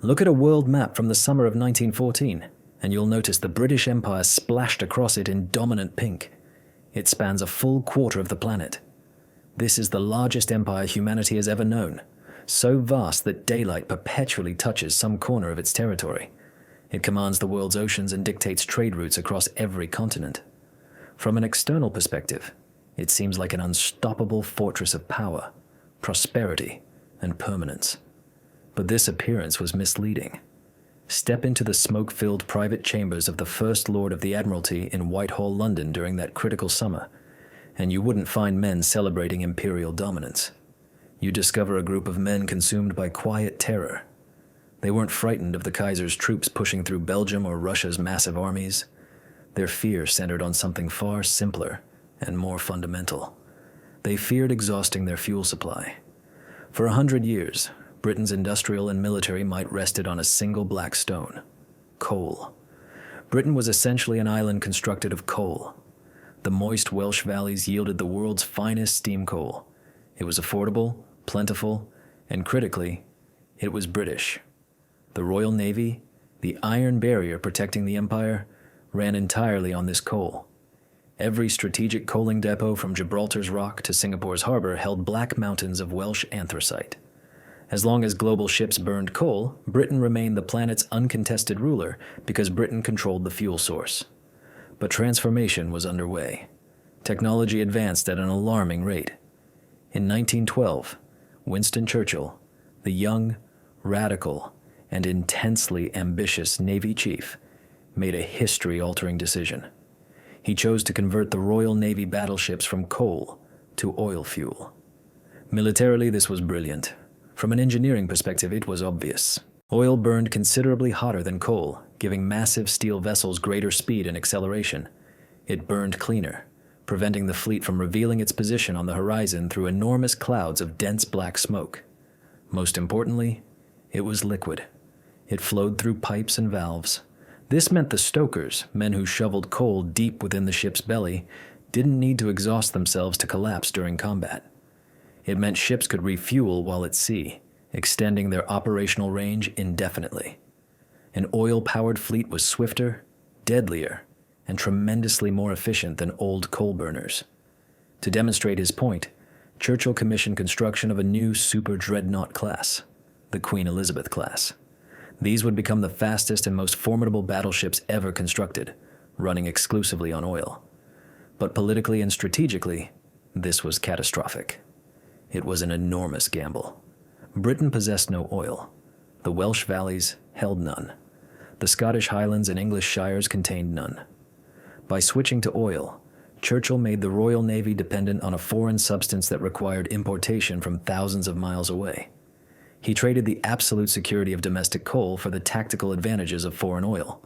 Look at a world map from the summer of 1914, and you'll notice the British Empire splashed across it in dominant pink. It spans a full quarter of the planet. This is the largest empire humanity has ever known, so vast that daylight perpetually touches some corner of its territory. It commands the world's oceans and dictates trade routes across every continent. From an external perspective, it seems like an unstoppable fortress of power, prosperity, and permanence. But this appearance was misleading. Step into the smoke-filled private chambers of the First Lord of the Admiralty in Whitehall, London during that critical summer, and you wouldn't find men celebrating imperial dominance. You discover a group of men consumed by quiet terror. They weren't frightened of the Kaiser's troops pushing through Belgium or Russia's massive armies. Their fear centered on something far simpler and more fundamental. They feared exhausting their fuel supply. For 100 years, Britain's industrial and military might rested on a single black stone: coal. Britain was essentially an island constructed of coal. The moist Welsh valleys yielded the world's finest steam coal. It was affordable, plentiful, and critically, it was British. The Royal Navy, the iron barrier protecting the empire, ran entirely on this coal. Every strategic coaling depot from Gibraltar's Rock to Singapore's harbor held black mountains of Welsh anthracite. As long as global ships burned coal, Britain remained the planet's uncontested ruler because Britain controlled the fuel source. But transformation was underway. Technology advanced at an alarming rate. In 1912, Winston Churchill, the young, radical, and intensely ambitious Navy chief, made a history-altering decision. He chose to convert the Royal Navy battleships from coal to oil fuel. Militarily, this was brilliant. From an engineering perspective, it was obvious. Oil burned considerably hotter than coal, giving massive steel vessels greater speed and acceleration. It burned cleaner, preventing the fleet from revealing its position on the horizon through enormous clouds of dense black smoke. Most importantly, it was liquid. It flowed through pipes and valves. This meant the stokers, men who shoveled coal deep within the ship's belly, didn't need to exhaust themselves to collapse during combat. It meant ships could refuel while at sea, extending their operational range indefinitely. An oil-powered fleet was swifter, deadlier, and tremendously more efficient than old coal burners. To demonstrate his point, Churchill commissioned construction of a new super dreadnought class, the Queen Elizabeth class. These would become the fastest and most formidable battleships ever constructed, running exclusively on oil. But politically and strategically, this was catastrophic. It was an enormous gamble. Britain possessed no oil. The Welsh valleys held none. The Scottish Highlands and English shires contained none. By switching to oil, Churchill made the Royal Navy dependent on a foreign substance that required importation from thousands of miles away. He traded the absolute security of domestic coal for the tactical advantages of foreign oil.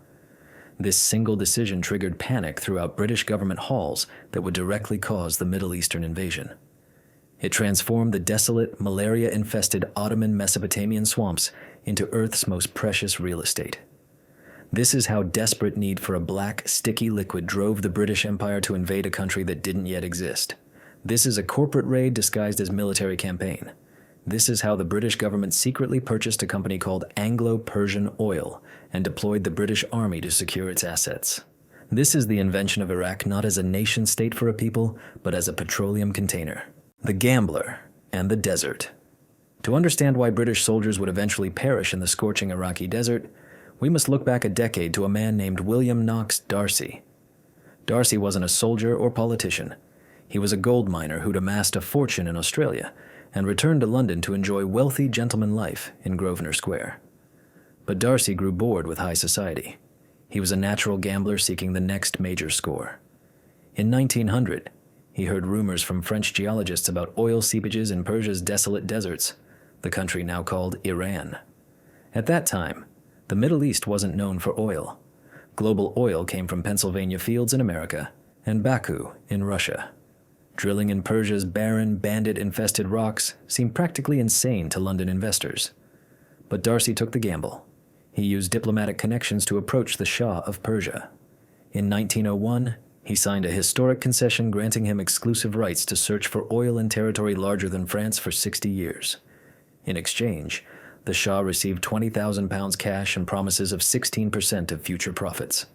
This single decision triggered panic throughout British government halls that would directly cause the Middle Eastern invasion. It transformed the desolate, malaria-infested Ottoman Mesopotamian swamps into Earth's most precious real estate. This is how desperate need for a black, sticky liquid drove the British Empire to invade a country that didn't yet exist. This is a corporate raid disguised as military campaign. This is how the British government secretly purchased a company called Anglo-Persian Oil and deployed the British Army to secure its assets. This is the invention of Iraq not as a nation-state for a people, but as a petroleum container. The gambler and the desert. To understand why British soldiers would eventually perish in the scorching Iraqi desert, we must look back a decade to a man named William Knox D'Arcy. D'Arcy wasn't a soldier or politician. He was a gold miner who'd amassed a fortune in Australia and returned to London to enjoy wealthy gentleman life in Grosvenor Square. But D'Arcy grew bored with high society. He was a natural gambler seeking the next major score. In 1900, he heard rumors from French geologists about oil seepages in Persia's desolate deserts, the country now called Iran. At that time, the Middle East wasn't known for oil. Global oil came from Pennsylvania fields in America and Baku in Russia. Drilling in Persia's barren, bandit-infested rocks seemed practically insane to London investors. But D'Arcy took the gamble. He used diplomatic connections to approach the Shah of Persia. In 1901, he signed a historic concession granting him exclusive rights to search for oil in territory larger than France for 60 years. In exchange, The Shah received £20,000 cash and promises of 16% of future profits.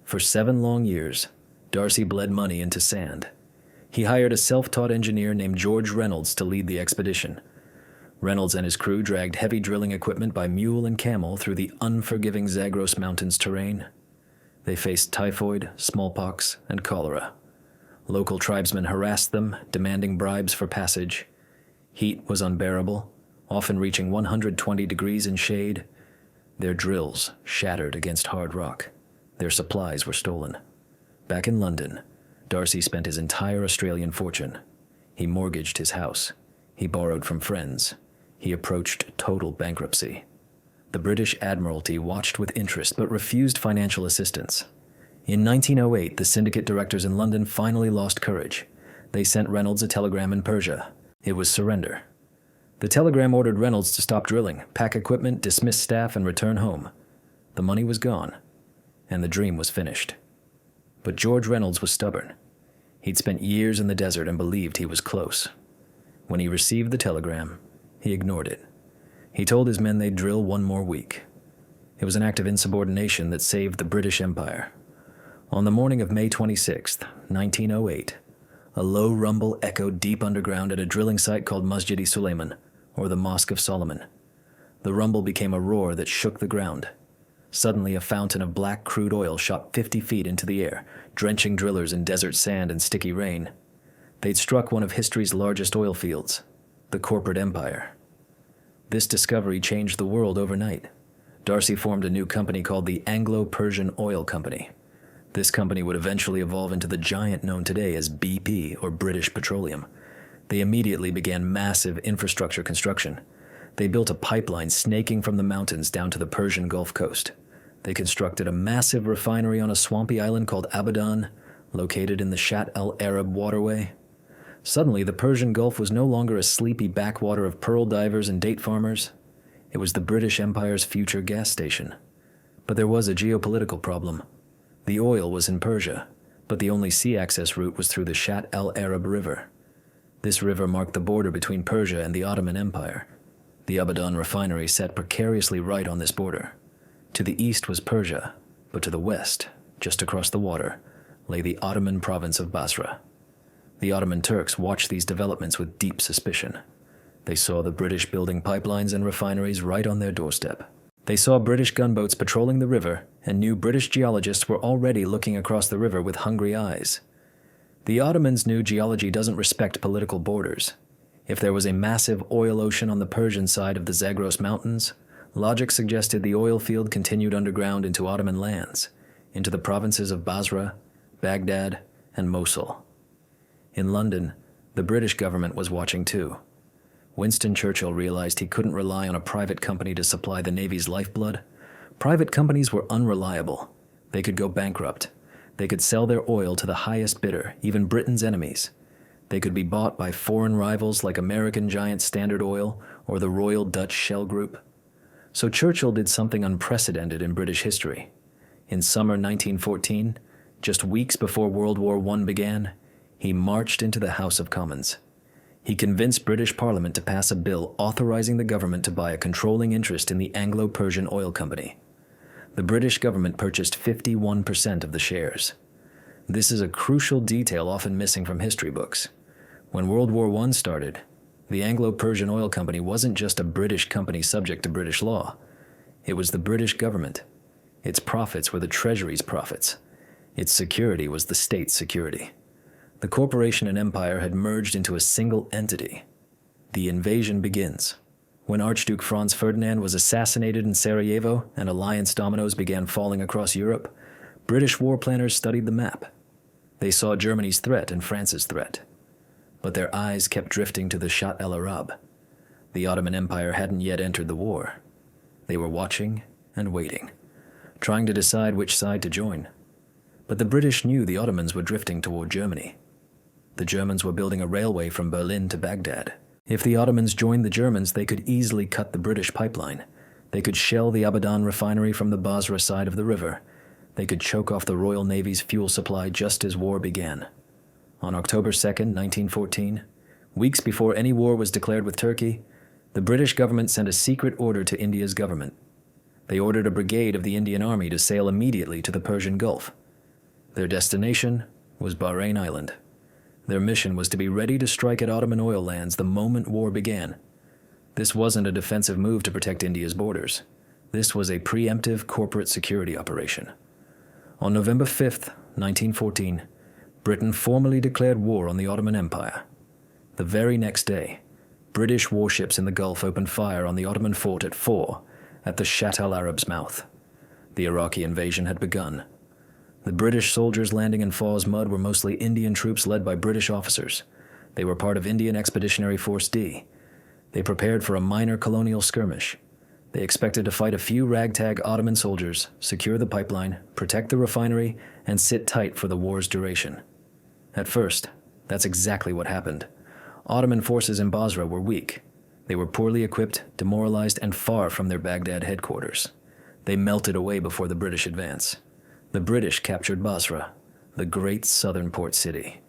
For 7 long years, D'Arcy bled money into sand. He hired a self-taught engineer named George Reynolds to lead the expedition. Reynolds and his crew dragged heavy drilling equipment by mule and camel through the unforgiving Zagros Mountains terrain. They faced typhoid, smallpox, and cholera. Local tribesmen harassed them, demanding bribes for passage. Heat was unbearable, often reaching 120 degrees in shade. Their drills shattered against hard rock. Their supplies were stolen. Back in London, D'Arcy spent his entire Australian fortune. He mortgaged his house. He borrowed from friends. He approached total bankruptcy. The British Admiralty watched with interest but refused financial assistance. In 1908, the syndicate directors in London finally lost courage. They sent Reynolds a telegram in Persia. It was surrender. The telegram ordered Reynolds to stop drilling, pack equipment, dismiss staff, and return home. The money was gone, and the dream was finished. But George Reynolds was stubborn. He'd spent years in the desert and believed he was close. When he received the telegram, he ignored it. He told his men they'd drill 1 more week. It was an act of insubordination that saved the British Empire. On the morning of May 26, 1908, a low rumble echoed deep underground at a drilling site called Masjid-i-Suleiman, or the Mosque of Solomon. The rumble became a roar that shook the ground. Suddenly, a fountain of black crude oil shot 50 feet into the air, drenching drillers in desert sand and sticky rain. They'd struck one of history's largest oil fields, the corporate empire. This discovery changed the world overnight. D'Arcy formed a new company called the Anglo-Persian Oil Company. This company would eventually evolve into the giant known today as BP, or British Petroleum. They immediately began massive infrastructure construction. They built a pipeline snaking from the mountains down to the Persian Gulf Coast. They constructed a massive refinery on a swampy island called Abadan, located in the Shatt al-Arab waterway. Suddenly, the Persian Gulf was no longer a sleepy backwater of pearl divers and date farmers. It was the British Empire's future gas station. But there was a geopolitical problem. The oil was in Persia, but the only sea access route was through the Shatt al-Arab River. This river marked the border between Persia and the Ottoman Empire. The Abadan refinery sat precariously right on this border. To the east was Persia, but to the west, just across the water, lay the Ottoman province of Basra. The Ottoman Turks watched these developments with deep suspicion. They saw the British building pipelines and refineries right on their doorstep. They saw British gunboats patrolling the river and knew British geologists were already looking across the river with hungry eyes. The Ottomans knew geology doesn't respect political borders. If there was a massive oil ocean on the Persian side of the Zagros Mountains, logic suggested the oil field continued underground into Ottoman lands, into the provinces of Basra, Baghdad, and Mosul. In London, the British government was watching too. Winston Churchill realized he couldn't rely on a private company to supply the Navy's lifeblood. Private companies were unreliable. They could go bankrupt. They could sell their oil to the highest bidder, even Britain's enemies. They could be bought by foreign rivals like American giant Standard Oil or the Royal Dutch Shell Group. So Churchill did something unprecedented in British history. In summer 1914, just weeks before World War I began, he marched into the House of Commons. He convinced British Parliament to pass a bill authorizing the government to buy a controlling interest in the Anglo-Persian Oil Company. The British government purchased 51% of the shares. This is a crucial detail often missing from history books. When World War I started, the Anglo-Persian Oil Company wasn't just a British company subject to British law. It was the British government. Its profits were the Treasury's profits. Its security was the state's security. The corporation and empire had merged into a single entity. The invasion begins. When Archduke Franz Ferdinand was assassinated in Sarajevo and alliance dominoes began falling across Europe, British war planners studied the map. They saw Germany's threat and France's threat. But their eyes kept drifting to the Shatt al-Arab. The Ottoman Empire hadn't yet entered the war. They were watching and waiting, trying to decide which side to join. But the British knew the Ottomans were drifting toward Germany. The Germans were building a railway from Berlin to Baghdad. If the Ottomans joined the Germans, they could easily cut the British pipeline. They could shell the Abadan refinery from the Basra side of the river. They could choke off the Royal Navy's fuel supply just as war began. On October 2nd, 1914, weeks before any war was declared with Turkey, The British government sent a secret order to India's government. They ordered a brigade of the Indian Army to sail immediately to the Persian Gulf. Their destination was Bahrain Island. Their mission was to be ready to strike at Ottoman oil lands the moment war began. This wasn't a defensive move to protect India's borders. This was a preemptive corporate security operation. On November 5th, 1914, Britain formally declared war on the Ottoman Empire. The very next day, British warships in the Gulf opened fire on the Ottoman fort at Four, at the Shatt al-Arab's mouth. The Iraqi invasion had begun. The British soldiers landing in Faw's Mud were mostly Indian troops led by British officers. They were part of Indian Expeditionary Force D. They prepared for a minor colonial skirmish. They expected to fight a few ragtag Ottoman soldiers, secure the pipeline, protect the refinery, and sit tight for the war's duration. At first, that's exactly what happened. Ottoman forces in Basra were weak. They were poorly equipped, demoralized, and far from their Baghdad headquarters. They melted away before the British advance. The British captured Basra, the great southern port city.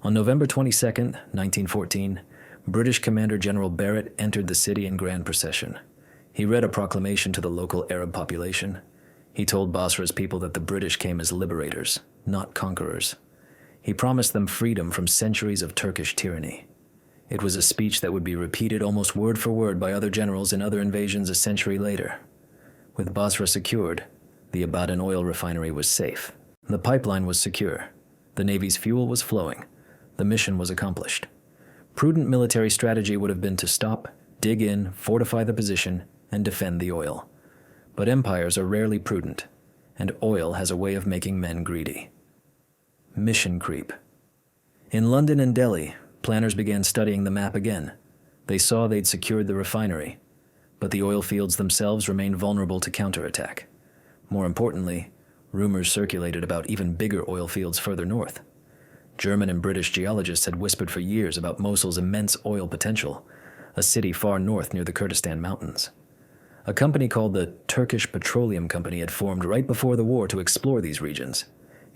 On November 22, 1914, British Commander General Barrett entered the city in grand procession. He read a proclamation to the local Arab population. He told Basra's people that the British came as liberators, not conquerors. He promised them freedom from centuries of Turkish tyranny. It was a speech that would be repeated almost word for word by other generals in other invasions a century later. With Basra secured, the Abadan oil refinery was safe. The pipeline was secure. The Navy's fuel was flowing. The mission was accomplished. Prudent military strategy would have been to stop, dig in, fortify the position, and defend the oil. But empires are rarely prudent, and oil has a way of making men greedy. Mission creep. In London and Delhi, planners began studying the map again. They saw they'd secured the refinery, but the oil fields themselves remained vulnerable to counterattack. More importantly, rumors circulated about even bigger oil fields further north. German and British geologists had whispered for years about Mosul's immense oil potential, a city far north near the Kurdistan Mountains. A company called the Turkish Petroleum Company had formed right before the war to explore these regions.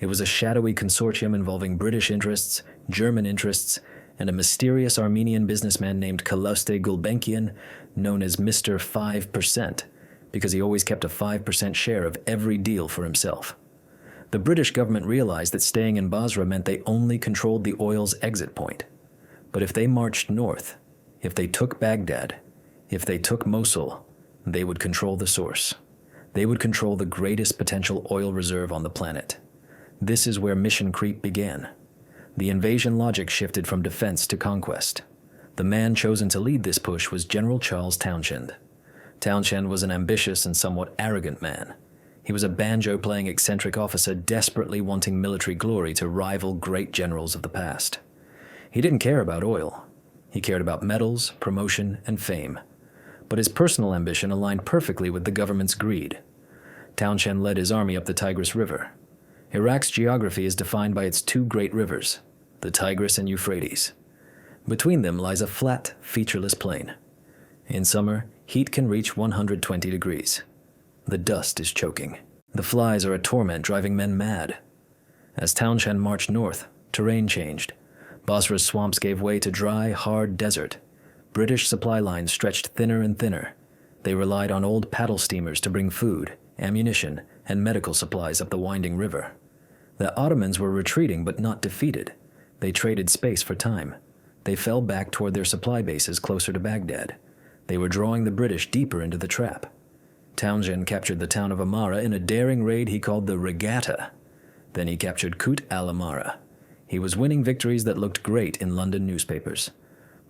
It was a shadowy consortium involving British interests, German interests, and a mysterious Armenian businessman named Kaloste Gulbenkian, known as Mr. 5%, because he always kept a 5% share of every deal for himself. The British government realized that staying in Basra meant they only controlled the oil's exit point. But if they marched north, if they took Baghdad, if they took Mosul, they would control the source. They would control the greatest potential oil reserve on the planet. This is where mission creep began. The invasion logic shifted from defense to conquest. The man chosen to lead this push was General Charles Townshend. Townshend was an ambitious and somewhat arrogant man. He was a banjo-playing eccentric officer desperately wanting military glory to rival great generals of the past. He didn't care about oil. He cared about medals, promotion, and fame. But his personal ambition aligned perfectly with the government's greed. Townshend led his army up the Tigris River. Iraq's geography is defined by its two great rivers, the Tigris and Euphrates. Between them lies a flat, featureless plain. In summer, heat can reach 120 degrees. The dust is choking. The flies are a torment driving men mad. As Townshend marched north, terrain changed. Basra's swamps gave way to dry, hard desert. British supply lines stretched thinner and thinner. They relied on old paddle steamers to bring food, ammunition, and medical supplies up the winding river. The Ottomans were retreating but not defeated. They traded space for time. They fell back toward their supply bases closer to Baghdad. They were drawing the British deeper into the trap. Townshend captured the town of Amara in a daring raid he called the Regatta. Then he captured Kut al-Amara. He was winning victories that looked great in London newspapers.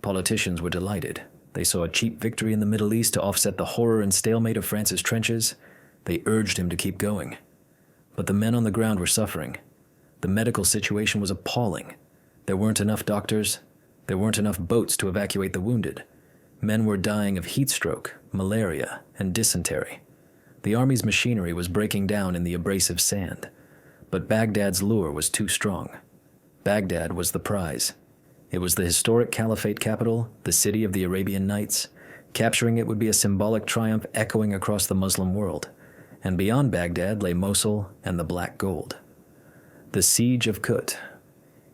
Politicians were delighted. They saw a cheap victory in the Middle East to offset the horror and stalemate of France's trenches. They urged him to keep going. But the men on the ground were suffering. The medical situation was appalling. There weren't enough doctors. There weren't enough boats to evacuate the wounded. Men were dying of heat stroke, malaria, and dysentery. The army's machinery was breaking down in the abrasive sand. But Baghdad's lure was too strong. Baghdad was the prize. It was the historic caliphate capital, the city of the Arabian Nights. Capturing it would be a symbolic triumph echoing across the Muslim world. And beyond Baghdad lay Mosul and the Black Gold. The Siege of Kut.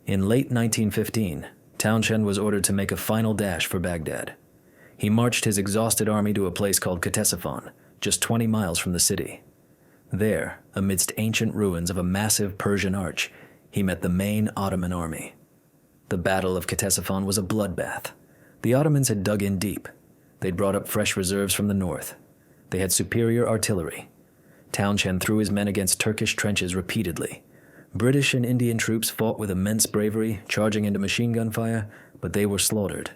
In late 1915, Townshend was ordered to make a final dash for Baghdad. He marched his exhausted army to a place called Ctesiphon, just 20 miles from the city. There, amidst ancient ruins of a massive Persian arch, he met the main Ottoman army. The Battle of Ctesiphon was a bloodbath. The Ottomans had dug in deep. They'd brought up fresh reserves from the north. They had superior artillery. Townshend threw his men against Turkish trenches repeatedly. British and Indian troops fought with immense bravery, charging into machine gun fire, but they were slaughtered.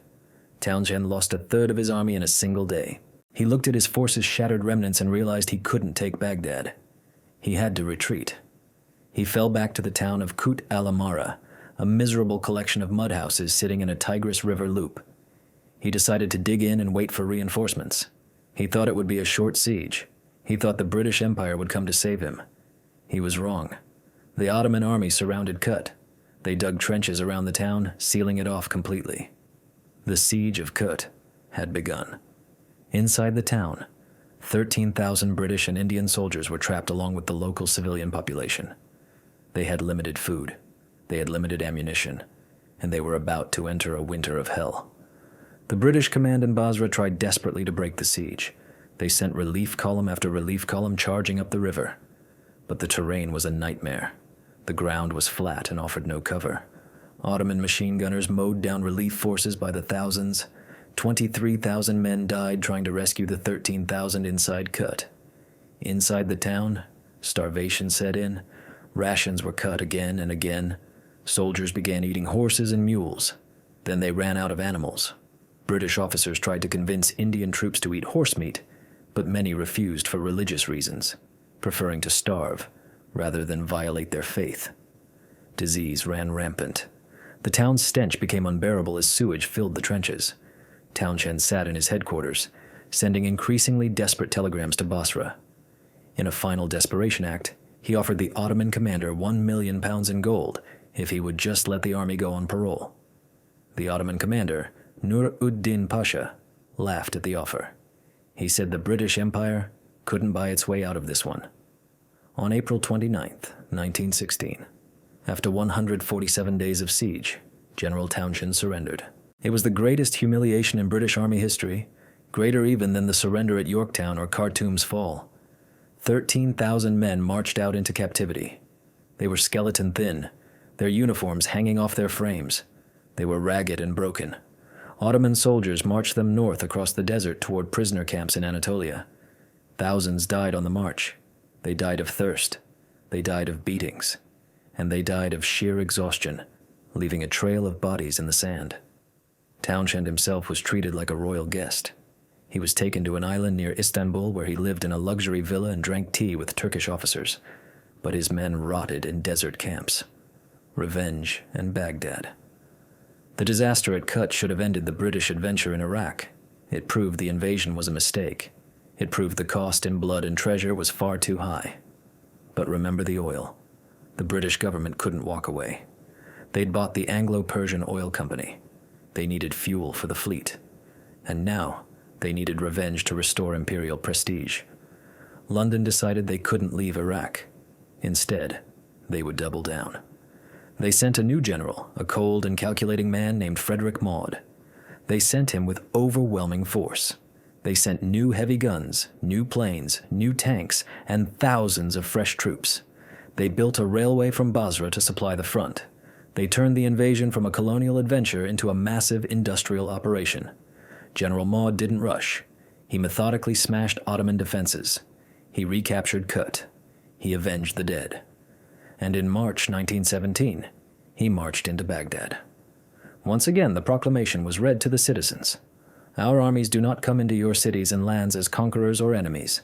Townshend lost a third of his army in a single day. He looked at his force's shattered remnants and realized he couldn't take Baghdad. He had to retreat. He fell back to the town of Kut al-Amara, a miserable collection of mud houses sitting in a Tigris River loop. He decided to dig in and wait for reinforcements. He thought it would be a short siege. He thought the British Empire would come to save him. He was wrong. The Ottoman army surrounded Kut. They dug trenches around the town, sealing it off completely. The siege of Kut had begun. Inside the town, 13,000 British and Indian soldiers were trapped along with the local civilian population. They had limited food, they had limited ammunition, and they were about to enter a winter of hell. The British command in Basra tried desperately to break the siege. They sent relief column after relief column charging up the river. But the terrain was a nightmare. The ground was flat and offered no cover. Ottoman machine gunners mowed down relief forces by the thousands. 23,000 men died trying to rescue the 13,000 inside Kut. Inside the town, starvation set in. Rations were cut again and again. Soldiers began eating horses and mules. Then they ran out of animals. British officers tried to convince Indian troops to eat horse meat, but many refused for religious reasons, preferring to starve rather than violate their faith. Disease ran rampant. The town's stench became unbearable as sewage filled the trenches. Townshend sat in his headquarters, sending increasingly desperate telegrams to Basra. In a final desperation act, he offered the Ottoman commander £1 million in gold if he would just let the army go on parole. The Ottoman commander, Nur-ud-Din Pasha, laughed at the offer. He said the British Empire couldn't buy its way out of this one. On April 29, 1916, after 147 days of siege, General Townshend surrendered. It was the greatest humiliation in British Army history, greater even than the surrender at Yorktown or Khartoum's fall. 13,000 men marched out into captivity. They were skeleton thin, their uniforms hanging off their frames. They were ragged and broken. Ottoman soldiers marched them north across the desert toward prisoner camps in Anatolia. Thousands died on the march. They died of thirst. They died of beatings. And they died of sheer exhaustion, leaving a trail of bodies in the sand. Townshend himself was treated like a royal guest. He was taken to an island near Istanbul where he lived in a luxury villa and drank tea with Turkish officers. But his men rotted in desert camps. Revenge and Baghdad. The disaster at Kut should have ended the British adventure in Iraq. It proved the invasion was a mistake. It proved the cost in blood and treasure was far too high. But remember the oil. The British government couldn't walk away. They'd bought the Anglo-Persian Oil Company. They needed fuel for the fleet. And now, they needed revenge to restore imperial prestige. London decided they couldn't leave Iraq. Instead, they would double down. They sent a new general, a cold and calculating man named Frederick Maud. They sent him with overwhelming force. They sent new heavy guns, new planes, new tanks, and thousands of fresh troops. They built a railway from Basra to supply the front. They turned the invasion from a colonial adventure into a massive industrial operation. General Maud didn't rush. He methodically smashed Ottoman defenses. He recaptured Kut. He avenged the dead. And in March 1917, he marched into Baghdad. Once again, the proclamation was read to the citizens. Our armies do not come into your cities and lands as conquerors or enemies,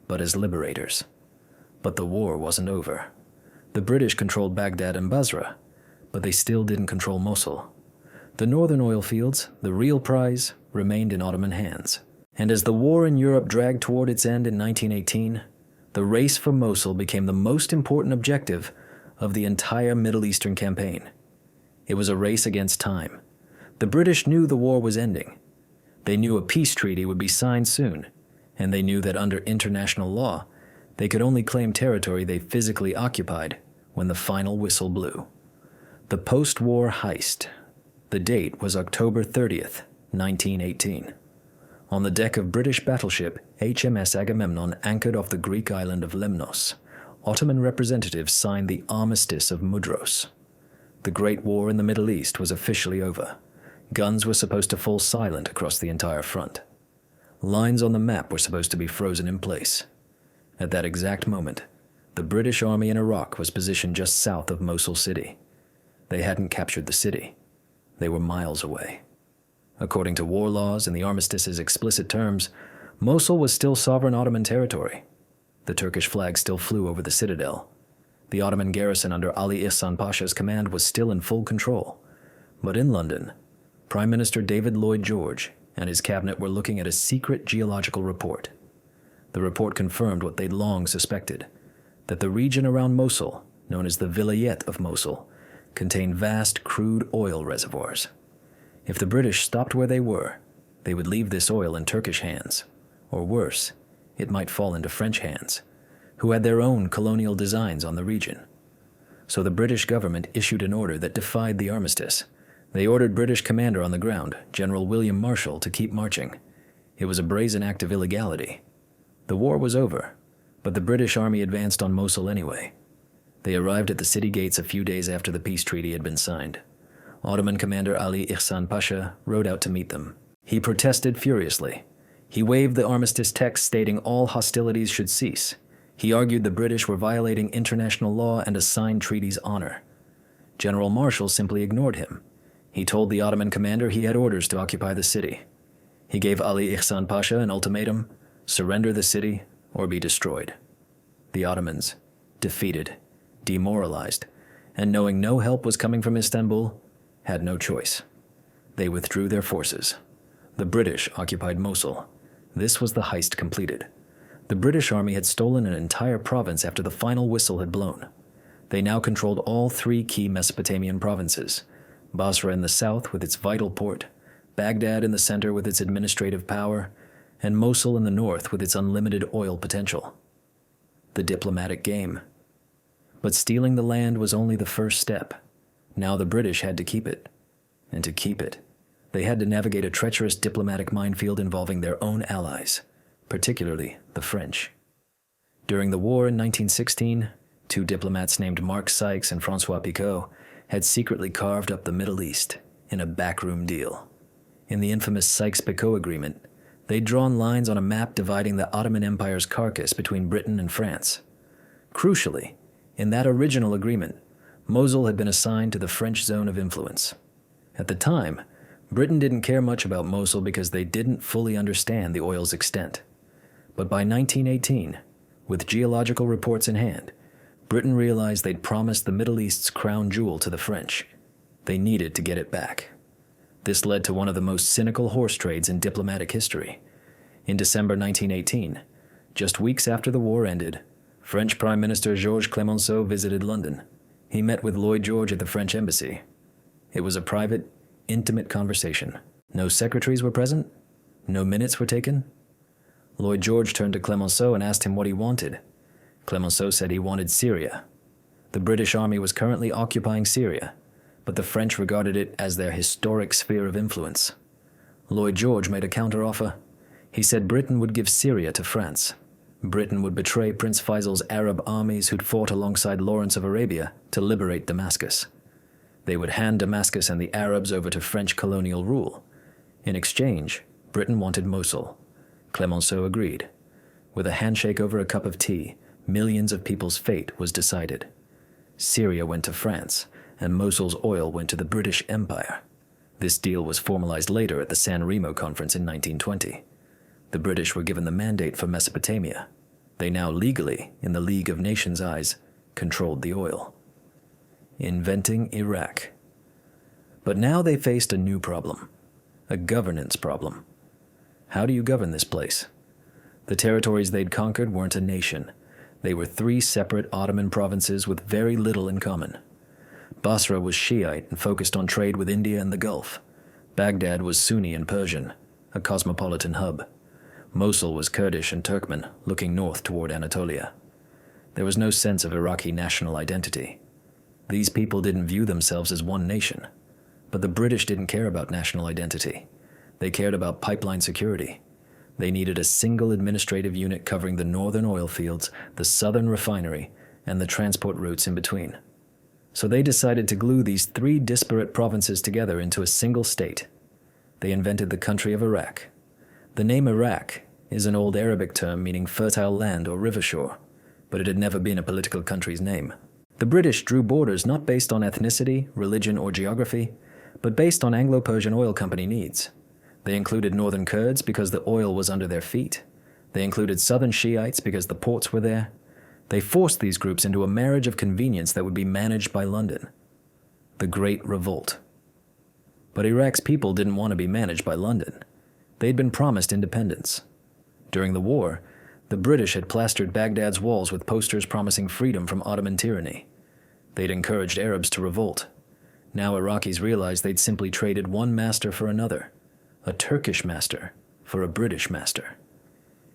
but as liberators. But the war wasn't over. The British controlled Baghdad and Basra, but they still didn't control Mosul. The northern oil fields, the real prize, remained in Ottoman hands. And as the war in Europe dragged toward its end in 1918, the race for Mosul became the most important objective of the entire Middle Eastern campaign. It was a race against time. The British knew the war was ending. They knew a peace treaty would be signed soon, and they knew that under international law, they could only claim territory they physically occupied when the final whistle blew. The post-war heist. The date was October 30th, 1918. On the deck of British battleship HMS Agamemnon anchored off the Greek island of Lemnos, Ottoman representatives signed the Armistice of Mudros. The Great War in the Middle East was officially over. Guns were supposed to fall silent across the entire front. Lines on the map were supposed to be frozen in place. At that exact moment, the British army in Iraq was positioned just south of Mosul city. They hadn't captured the city. They were miles away. According to war laws and the armistice's explicit terms, Mosul was still sovereign Ottoman territory. The Turkish flag still flew over the citadel. The Ottoman garrison under Ali Ihsan Pasha's command was still in full control. But in London, Prime Minister David Lloyd George and his cabinet were looking at a secret geological report. The report confirmed what they'd long suspected, that the region around Mosul, known as the Vilayet of Mosul, contained vast crude oil reservoirs. If the British stopped where they were, they would leave this oil in Turkish hands, or worse, it might fall into French hands, who had their own colonial designs on the region. So the British government issued an order that defied the armistice. They ordered British commander on the ground, General William Marshall, to keep marching. It was a brazen act of illegality. The war was over, but the British army advanced on Mosul anyway. They arrived at the city gates a few days after the peace treaty had been signed. Ottoman commander Ali Ihsan Pasha rode out to meet them. He protested furiously. He waved the armistice text stating all hostilities should cease. He argued the British were violating international law and a signed treaty's honor. General Marshall simply ignored him. He told the Ottoman commander he had orders to occupy the city. He gave Ali Ihsan Pasha an ultimatum: surrender the city or be destroyed. The Ottomans, defeated, demoralized, and knowing no help was coming from Istanbul, had no choice. They withdrew their forces. The British occupied Mosul. This was the heist completed. The British army had stolen an entire province after the final whistle had blown. They now controlled all three key Mesopotamian provinces: Basra in the south with its vital port, Baghdad in the center with its administrative power, and Mosul in the north with its unlimited oil potential. The diplomatic game. But stealing the land was only the first step. Now the British had to keep it. And to keep it, they had to navigate a treacherous diplomatic minefield involving their own allies, particularly the French. During the war in 1916, two diplomats named Mark Sykes and Francois Picot had secretly carved up the Middle East in a backroom deal. In the infamous Sykes-Picot Agreement, they'd drawn lines on a map dividing the Ottoman Empire's carcass between Britain and France. Crucially, in that original agreement, Mosul had been assigned to the French zone of influence. At the time, Britain didn't care much about Mosul because they didn't fully understand the oil's extent. But by 1918, with geological reports in hand, Britain realized they'd promised the Middle East's crown jewel to the French. They needed to get it back. This led to one of the most cynical horse trades in diplomatic history. In December 1918, just weeks after the war ended, French Prime Minister Georges Clemenceau visited London. He met with Lloyd George at the French embassy. It was a private, intimate conversation. No secretaries were present. No minutes were taken. Lloyd George turned to Clemenceau and asked him what he wanted. Clemenceau said he wanted Syria. The British army was currently occupying Syria, but the French regarded it as their historic sphere of influence. Lloyd George made a counteroffer. He said Britain would give Syria to France. Britain would betray Prince Faisal's Arab armies who'd fought alongside Lawrence of Arabia to liberate Damascus. They would hand Damascus and the Arabs over to French colonial rule. In exchange, Britain wanted Mosul. Clemenceau agreed. With a handshake over a cup of tea, millions of people's fate was decided. Syria went to France, and Mosul's oil went to the British Empire. This deal was formalized later at the San Remo Conference in 1920. The British were given the mandate for Mesopotamia. They now legally, in the League of Nations' eyes, controlled the oil. Inventing Iraq. But now they faced a new problem, a governance problem. How do you govern this place? The territories they'd conquered weren't a nation. They were three separate Ottoman provinces with very little in common. Basra was Shiite and focused on trade with India and the Gulf. Baghdad was Sunni and Persian, a cosmopolitan hub. Mosul was Kurdish and Turkmen, looking north toward Anatolia. There was no sense of Iraqi national identity. These people didn't view themselves as one nation. But the British didn't care about national identity. They cared about pipeline security. They needed a single administrative unit covering the northern oil fields, the southern refinery, and the transport routes in between. So they decided to glue these three disparate provinces together into a single state. They invented the country of Iraq. The name Iraq is an old Arabic term meaning fertile land or river shore, but it had never been a political country's name. The British drew borders not based on ethnicity, religion, or geography, but based on Anglo-Persian oil company needs. They included northern Kurds because the oil was under their feet. They included southern Shiites because the ports were there. They forced these groups into a marriage of convenience that would be managed by London. The Great Revolt. But Iraq's people didn't want to be managed by London. They'd been promised independence. During the war, the British had plastered Baghdad's walls with posters promising freedom from Ottoman tyranny. They'd encouraged Arabs to revolt. Now Iraqis realized they'd simply traded one master for another, a Turkish master for a British master.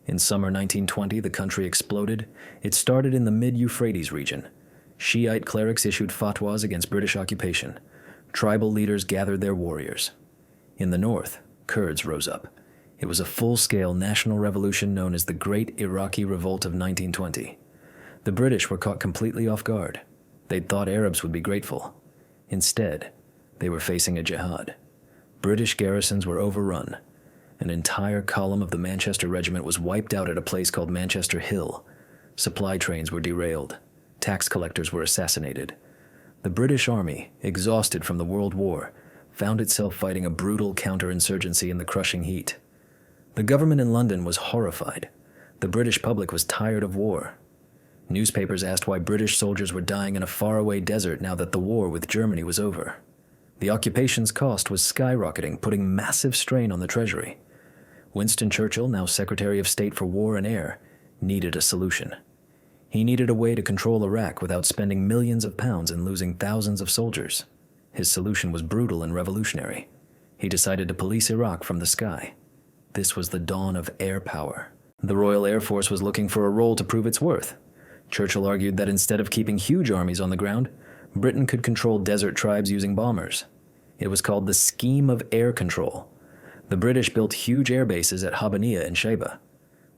In summer 1920, the country exploded. It started in the mid-Euphrates region. Shiite clerics issued fatwas against British occupation. Tribal leaders gathered their warriors. In the north, Kurds rose up. It was a full-scale national revolution known as the Great Iraqi Revolt of 1920. The British were caught completely off guard. They'd thought Arabs would be grateful. Instead, they were facing a jihad. British garrisons were overrun. An entire column of the Manchester Regiment was wiped out at a place called Manchester Hill. Supply trains were derailed. Tax collectors were assassinated. The British Army, exhausted from the World War, found itself fighting a brutal counterinsurgency in the crushing heat. The government in London was horrified. The British public was tired of war. Newspapers asked why British soldiers were dying in a faraway desert now that the war with Germany was over. The occupation's cost was skyrocketing, putting massive strain on the treasury. Winston Churchill, now Secretary of State for War and Air, needed a solution. He needed a way to control Iraq without spending millions of pounds and losing thousands of soldiers. His solution was brutal and revolutionary. He decided to police Iraq from the sky. This was the dawn of air power. The Royal Air Force was looking for a role to prove its worth. Churchill argued that instead of keeping huge armies on the ground, Britain could control desert tribes using bombers. It was called the Scheme of Air Control. The British built huge air bases at Habbaniyah and Sheba.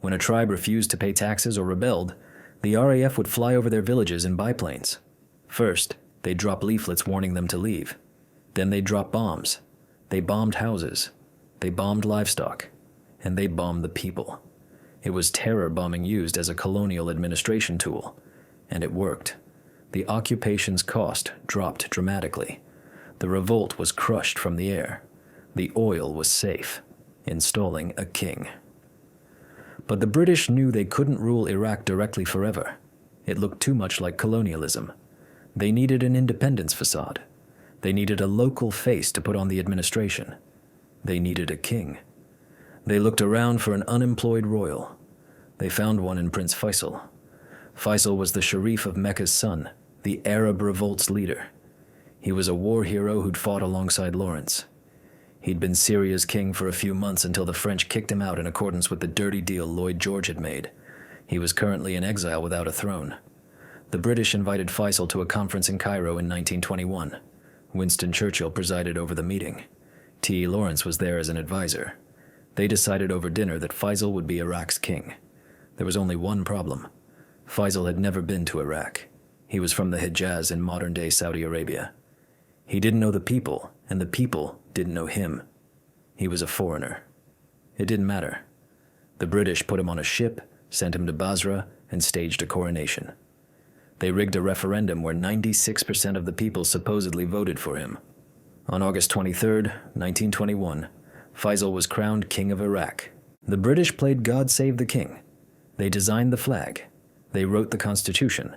When a tribe refused to pay taxes or rebelled, the RAF would fly over their villages in biplanes. First, they'd drop leaflets warning them to leave. Then they'd drop bombs. They bombed houses. They bombed livestock. And they bombed the people. It was terror bombing used as a colonial administration tool. And it worked. The occupation's cost dropped dramatically. The revolt was crushed from the air. The oil was safe, installing a king. But the British knew they couldn't rule Iraq directly forever. It looked too much like colonialism. They needed an independence facade. They needed a local face to put on the administration. They needed a king. They looked around for an unemployed royal. They found one in Prince Faisal. Faisal was the Sharif of Mecca's son, the Arab revolt's leader. He was a war hero who'd fought alongside Lawrence. He'd been Syria's king for a few months until the French kicked him out in accordance with the dirty deal Lloyd George had made. He was currently in exile without a throne. The British invited Faisal to a conference in Cairo in 1921. Winston Churchill presided over the meeting. T. Lawrence was there as an advisor. They decided over dinner that Faisal would be Iraq's king. There was only one problem. Faisal had never been to Iraq. He was from the Hijaz in modern-day Saudi Arabia. He didn't know the people, and the people didn't know him. He was a foreigner. It didn't matter. The British put him on a ship, sent him to Basra, and staged a coronation. They rigged a referendum where 96% of the people supposedly voted for him. On August 23, 1921, Faisal was crowned King of Iraq. The British played God Save the King. They designed the flag. They wrote the Constitution.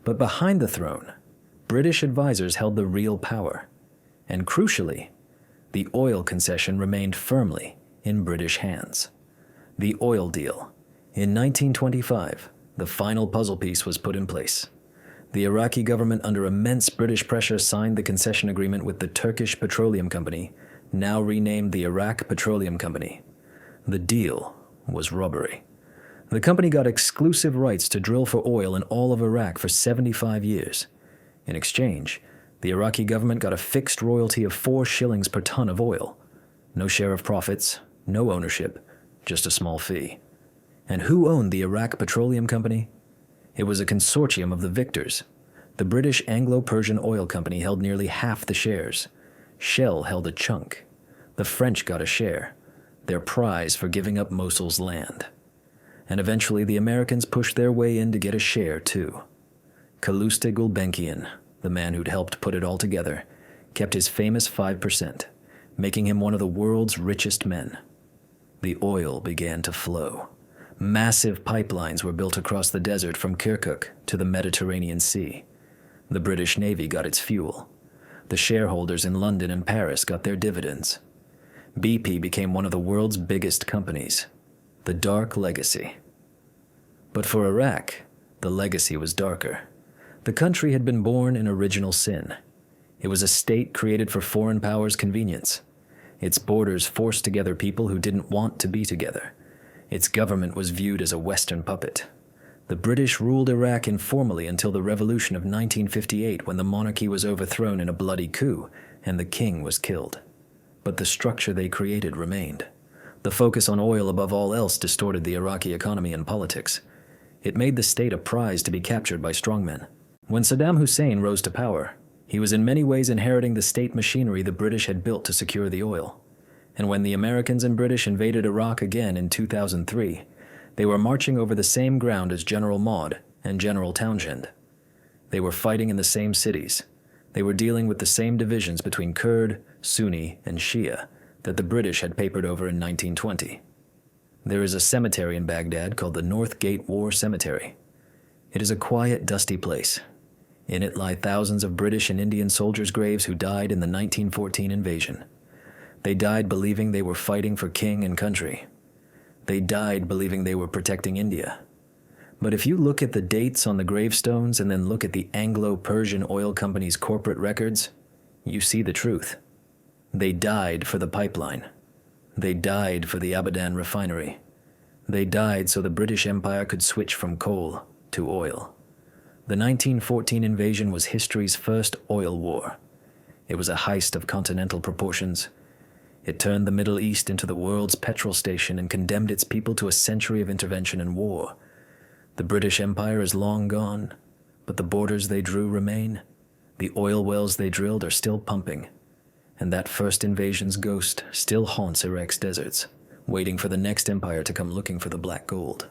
But behind the throne, British advisors held the real power. And crucially, the oil concession remained firmly in British hands. The oil deal. In 1925, the final puzzle piece was put in place. The Iraqi government, under immense British pressure, signed the concession agreement with the Turkish Petroleum Company, now renamed the Iraq Petroleum Company. The deal was robbery. The company got exclusive rights to drill for oil in all of Iraq for 75 years. In exchange, the Iraqi government got a fixed royalty of 4 shillings per ton of oil. No share of profits, no ownership, just a small fee. And who owned the Iraq Petroleum Company? It was a consortium of the victors. The British Anglo-Persian Oil Company held nearly half the shares. Shell held a chunk. The French got a share, their prize for giving up Mosul's land. And eventually the Americans pushed their way in to get a share too. Calouste Gulbenkian, the man who'd helped put it all together, kept his famous 5%, making him one of the world's richest men. The oil began to flow. Massive pipelines were built across the desert from Kirkuk to the Mediterranean Sea. The British Navy got its fuel. The shareholders in London and Paris got their dividends. BP became one of the world's biggest companies. The dark legacy. But for Iraq, the legacy was darker. The country had been born in original sin. It was a state created for foreign powers' convenience. Its borders forced together people who didn't want to be together. Its government was viewed as a Western puppet. The British ruled Iraq informally until the revolution of 1958, when the monarchy was overthrown in a bloody coup and the king was killed. But the structure they created remained. The focus on oil above all else distorted the Iraqi economy and politics. It made the state a prize to be captured by strongmen. When Saddam Hussein rose to power, he was in many ways inheriting the state machinery the British had built to secure the oil. And when the Americans and British invaded Iraq again in 2003, they were marching over the same ground as General Maude and General Townshend. They were fighting in the same cities. They were dealing with the same divisions between Kurd, Sunni, and Shia that the British had papered over in 1920. There is a cemetery in Baghdad called the North Gate War Cemetery. It is a quiet, dusty place. In it lie thousands of British and Indian soldiers' graves who died in the 1914 invasion. They died believing they were fighting for king and country. They died believing they were protecting India. But if you look at the dates on the gravestones and then look at the Anglo-Persian Oil Company's corporate records, you see the truth. They died for the pipeline. They died for the Abadan refinery. They died so the British Empire could switch from coal to oil. The 1914 invasion was history's first oil war. It was a heist of continental proportions. It turned the Middle East into the world's petrol station and condemned its people to a century of intervention and war. The British Empire is long gone, but the borders they drew remain. The oil wells they drilled are still pumping. And that first invasion's ghost still haunts Iraq's deserts, waiting for the next empire to come looking for the black gold.